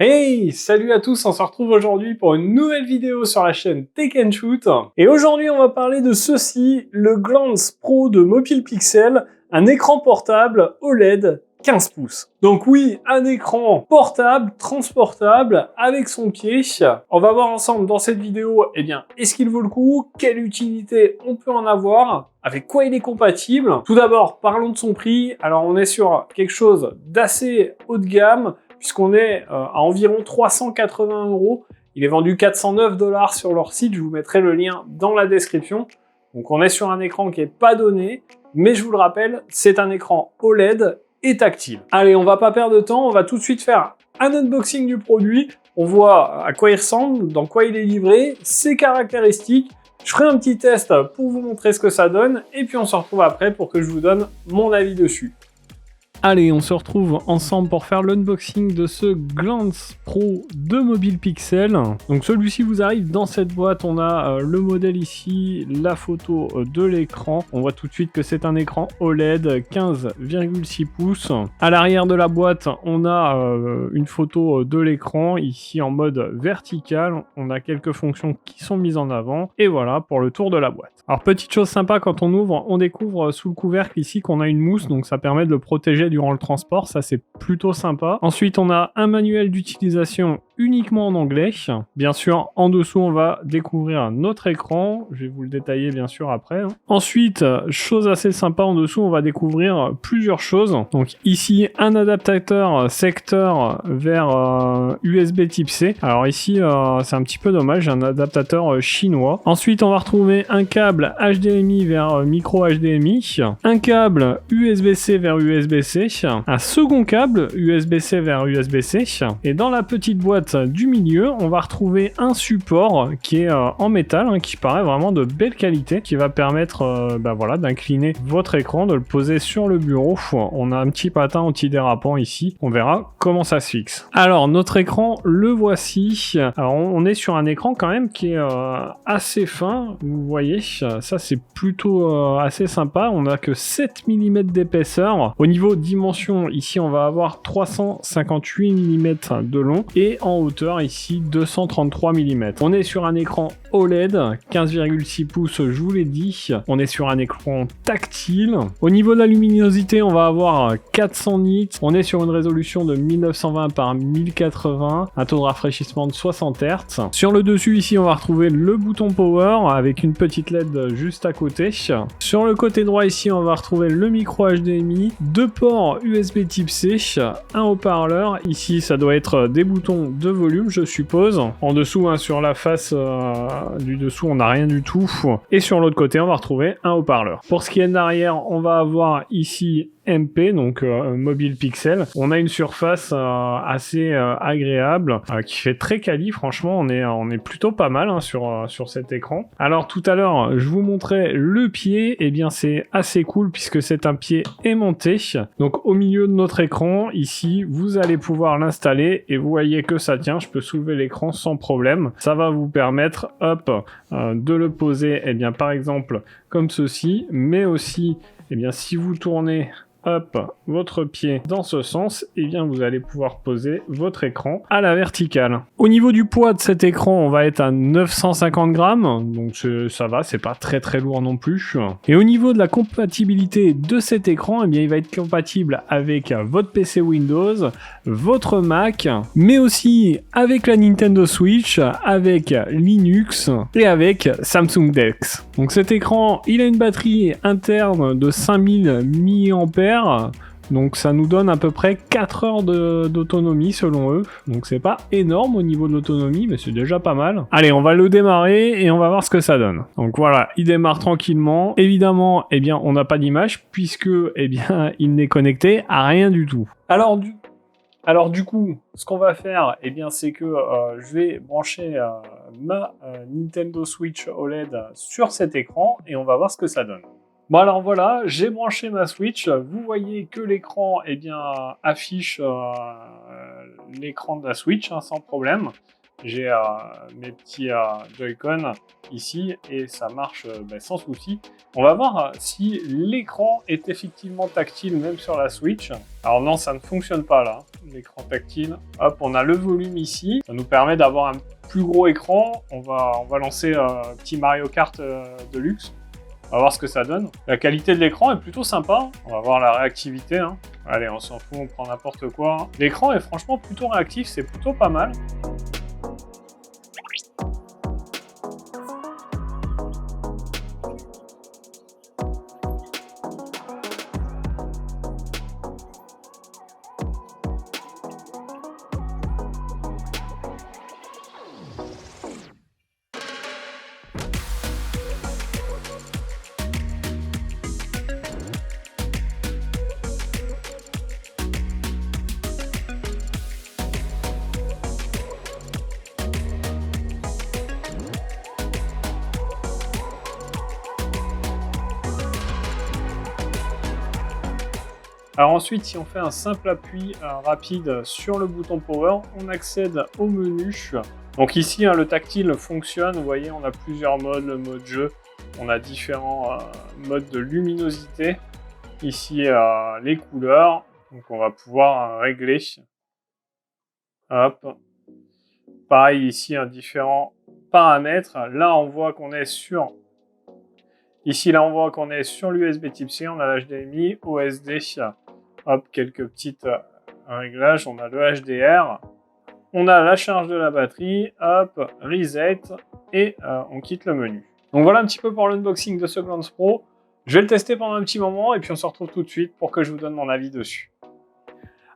Hey, salut à tous, on se retrouve aujourd'hui pour une nouvelle vidéo sur la chaîne Tech & Shoot. Et aujourd'hui, on va parler de ceci, le Glance Pro de Mobile Pixel, un écran portable OLED 15 pouces. Donc oui, un écran portable, transportable, avec son pied. On va voir ensemble dans cette vidéo, est-ce qu'il vaut le coup? Quelle utilité on peut en avoir? Avec quoi il est compatible? Tout d'abord, parlons de son prix. Alors on est sur quelque chose d'assez haut de gamme, puisqu'on est à environ 380 €. Il est vendu 409 $ sur leur site, je vous mettrai le lien dans la description. Donc on est sur un écran qui n'est pas donné, mais je vous le rappelle, c'est un écran OLED et tactile. Allez, on va pas perdre de temps, on va tout de suite faire un unboxing du produit. On voit à quoi il ressemble, dans quoi il est livré, ses caractéristiques. Je ferai un petit test pour vous montrer ce que ça donne, et puis on se retrouve après pour que je vous donne mon avis dessus. Allez, on se retrouve ensemble pour faire l'unboxing de ce Glance Pro de Mobile Pixel. Donc celui-ci vous arrive dans cette boîte, on a le modèle ici, la photo de l'écran. On voit tout de suite que c'est un écran OLED 15,6 pouces. À l'arrière de la boîte, on a une photo de l'écran, ici en mode vertical. On a quelques fonctions qui sont mises en avant. Et voilà pour le tour de la boîte. Alors petite chose sympa, quand on ouvre, on découvre sous le couvercle ici qu'on a une mousse, donc ça permet de le protéger durant le transport, ça c'est plutôt sympa. Ensuite on a un manuel d'utilisation uniquement en anglais. Bien sûr, en dessous on va découvrir notre écran, je vais vous le détailler bien sûr après. Ensuite, chose assez sympa, en dessous on va découvrir plusieurs choses. Donc ici un adaptateur secteur vers USB type C. Alors ici c'est un petit peu dommage, un adaptateur chinois. Ensuite on va retrouver un câble HDMI vers micro HDMI, un câble USB-C vers USB-C, un second câble USB-C vers USB-C, et dans la petite boîte du milieu, on va retrouver un support qui est en métal, qui paraît vraiment de belle qualité, qui va permettre d'incliner votre écran, de le poser sur le bureau. On a un petit patin anti-dérapant ici, on verra comment ça se fixe. Alors notre écran, le voici. Alors on est sur un écran quand même qui est assez fin, vous voyez, ça c'est plutôt assez sympa. On n'a que 7 mm d'épaisseur. Au niveau dimension, ici on va avoir 358 mm de long, et en hauteur ici 233 mm. On est sur un écran OLED 15,6 pouces, je vous l'ai dit. On est sur un écran tactile. Au niveau de la luminosité, on va avoir 400 nits. On est sur une résolution de 1920 par 1080, un taux de rafraîchissement de 60 Hz. Sur le dessus ici, on va retrouver le bouton power avec une petite LED juste à côté. Sur le côté droit ici, on va retrouver le micro HDMI, deux ports USB type C, un haut-parleur. Ici, ça doit être des boutons de volume, je suppose. En dessous, sur la face du dessous, on n'a rien du tout. Et sur l'autre côté, on va retrouver un haut-parleur. Pour ce qui est de l'arrière, on va avoir ici MP, donc Mobile Pixel. On a une surface assez agréable, qui fait très quali. Franchement, on est plutôt pas mal sur cet écran. Alors tout à l'heure, je vous montrais le pied. Eh bien, c'est assez cool puisque c'est un pied aimanté. Donc au milieu de notre écran, ici, vous allez pouvoir l'installer et vous voyez que ça tient. Je peux soulever l'écran sans problème. Ça va vous permettre, de le poser, par exemple, comme ceci, mais aussi, si vous tournez votre pied dans ce sens, vous allez pouvoir poser votre écran à la verticale. Au niveau du poids de cet écran, on va être à 950 grammes, donc ça va, c'est pas très très lourd non plus. Et au niveau de la compatibilité de cet écran, il va être compatible avec votre PC Windows, votre Mac, mais aussi avec la Nintendo Switch, avec Linux et avec Samsung DeX. Donc cet écran, il a une batterie interne de 5000 mAh. Donc ça nous donne à peu près 4 heures d'autonomie selon eux. Donc c'est pas énorme au niveau de l'autonomie, mais c'est déjà pas mal. Allez, on va le démarrer et on va voir ce que ça donne. Donc voilà, il démarre tranquillement. Évidemment, on n'a pas d'image puisque il n'est connecté à rien du tout. Alors du coup, ce qu'on va faire, c'est que je vais brancher ma Nintendo Switch OLED sur cet écran et on va voir ce que ça donne. Bon alors voilà, j'ai branché ma Switch, vous voyez que l'écran affiche l'écran de la Switch sans problème. j'ai mes petits Joy-Con ici et ça marche sans souci. On va voir si l'écran est effectivement tactile même sur la Switch. Alors non, ça ne fonctionne pas là, l'écran tactile. Hop, on a le volume ici. Ça nous permet d'avoir un plus gros écran. On va lancer un petit Mario Kart Deluxe. On va voir ce que ça donne. La qualité de l'écran est plutôt sympa. On va voir la réactivité. Allez, on s'en fout, on prend n'importe quoi. L'écran est franchement plutôt réactif, c'est plutôt pas mal. Alors ensuite, si on fait un simple appui rapide sur le bouton Power, on accède au menu. Donc ici, le tactile fonctionne. Vous voyez, on a plusieurs modes, le mode jeu. On a différents modes de luminosité. Ici, les couleurs. Donc on va pouvoir régler. Hop. Pareil ici, différents paramètres. Là, on voit qu'on est sur... Ici, là, on voit qu'on est sur l'USB Type-C. On a l'HDMI, OSD. Hop, quelques petites réglages. On a le HDR. On a la charge de la batterie. Hop, reset. Et on quitte le menu. Donc voilà un petit peu pour l'unboxing de ce Glance Pro. Je vais le tester pendant un petit moment et puis on se retrouve tout de suite pour que je vous donne mon avis dessus.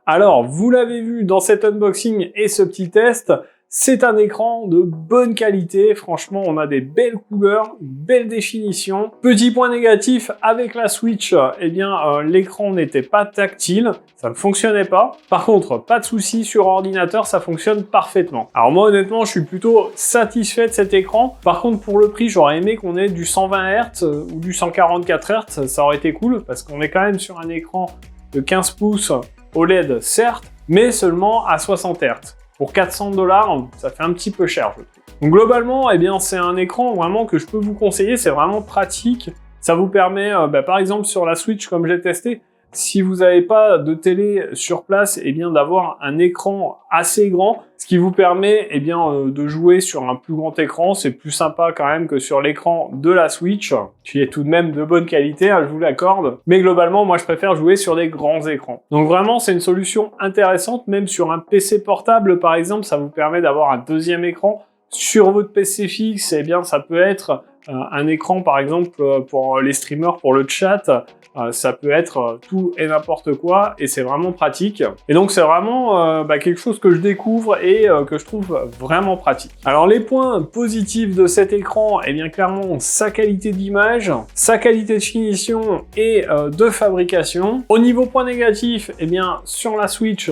Alors, vous l'avez vu dans cet unboxing et ce petit test, c'est un écran de bonne qualité. Franchement, on a des belles couleurs, belle définition. Petit point négatif avec la Switch, eh bien, l'écran n'était pas tactile, ça ne fonctionnait pas. Par contre, pas de souci sur ordinateur, ça fonctionne parfaitement. Alors moi, honnêtement, je suis plutôt satisfait de cet écran. Par contre, pour le prix, j'aurais aimé qu'on ait du 120 Hz ou du 144 Hz, ça aurait été cool parce qu'on est quand même sur un écran de 15 pouces OLED, certes, mais seulement à 60 Hz. Pour 400 $, ça fait un petit peu cher, je trouve. Donc globalement, eh bien, c'est un écran vraiment que je peux vous conseiller, c'est vraiment pratique. Ça vous permet, par exemple sur la Switch, comme j'ai testé, si vous n'avez pas de télé sur place, eh bien d'avoir un écran assez grand, ce qui vous permet eh bien, de jouer sur un plus grand écran. C'est plus sympa quand même que sur l'écran de la Switch, qui est tout de même de bonne qualité, je vous l'accorde. Mais globalement, moi je préfère jouer sur des grands écrans. Donc vraiment, c'est une solution intéressante, même sur un PC portable par exemple, ça vous permet d'avoir un deuxième écran. Sur votre PC fixe, eh bien ça peut être un écran par exemple pour les streamers, pour le chat, ça peut être tout et n'importe quoi et c'est vraiment pratique. Et donc c'est vraiment quelque chose que je découvre et que je trouve vraiment pratique. Alors les points positifs de cet écran, eh bien clairement sa qualité d'image, sa qualité de finition et de fabrication. Au niveau point négatif, eh bien sur la Switch,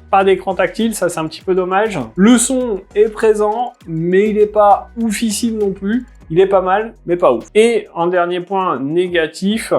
pas d'écran tactile, ça c'est un petit peu dommage. Le son est présent, mais il n'est pas oufissime non plus. Il est pas mal, mais pas ouf. Et en dernier point négatif,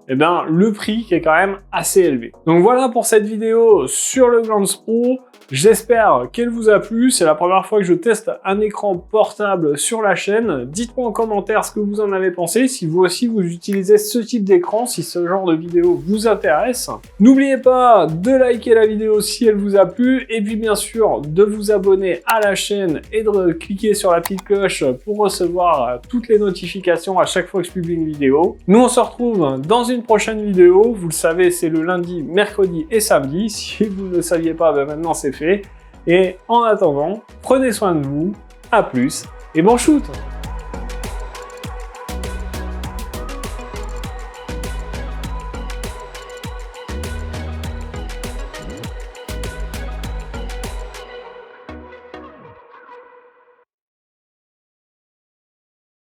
eh bien, le prix qui est quand même assez élevé. Donc voilà pour cette vidéo sur le Glance Pro. J'espère qu'elle vous a plu. C'est la première fois que je teste un écran portable sur la chaîne. Dites-moi en commentaire ce que vous en avez pensé, si vous aussi vous utilisez ce type d'écran, si ce genre de vidéo vous intéresse. N'oubliez pas de liker la vidéo si elle vous a plu, et puis bien sûr de vous abonner à la chaîne et de cliquer sur la petite cloche pour recevoir toutes les notifications à chaque fois que je publie une vidéo. Nous on se retrouve dans une prochaine vidéo. Vous le savez, c'est le lundi, mercredi et samedi. Si vous ne le saviez pas, maintenant c'est fait. Et en attendant, prenez soin de vous, à plus et bon shoot!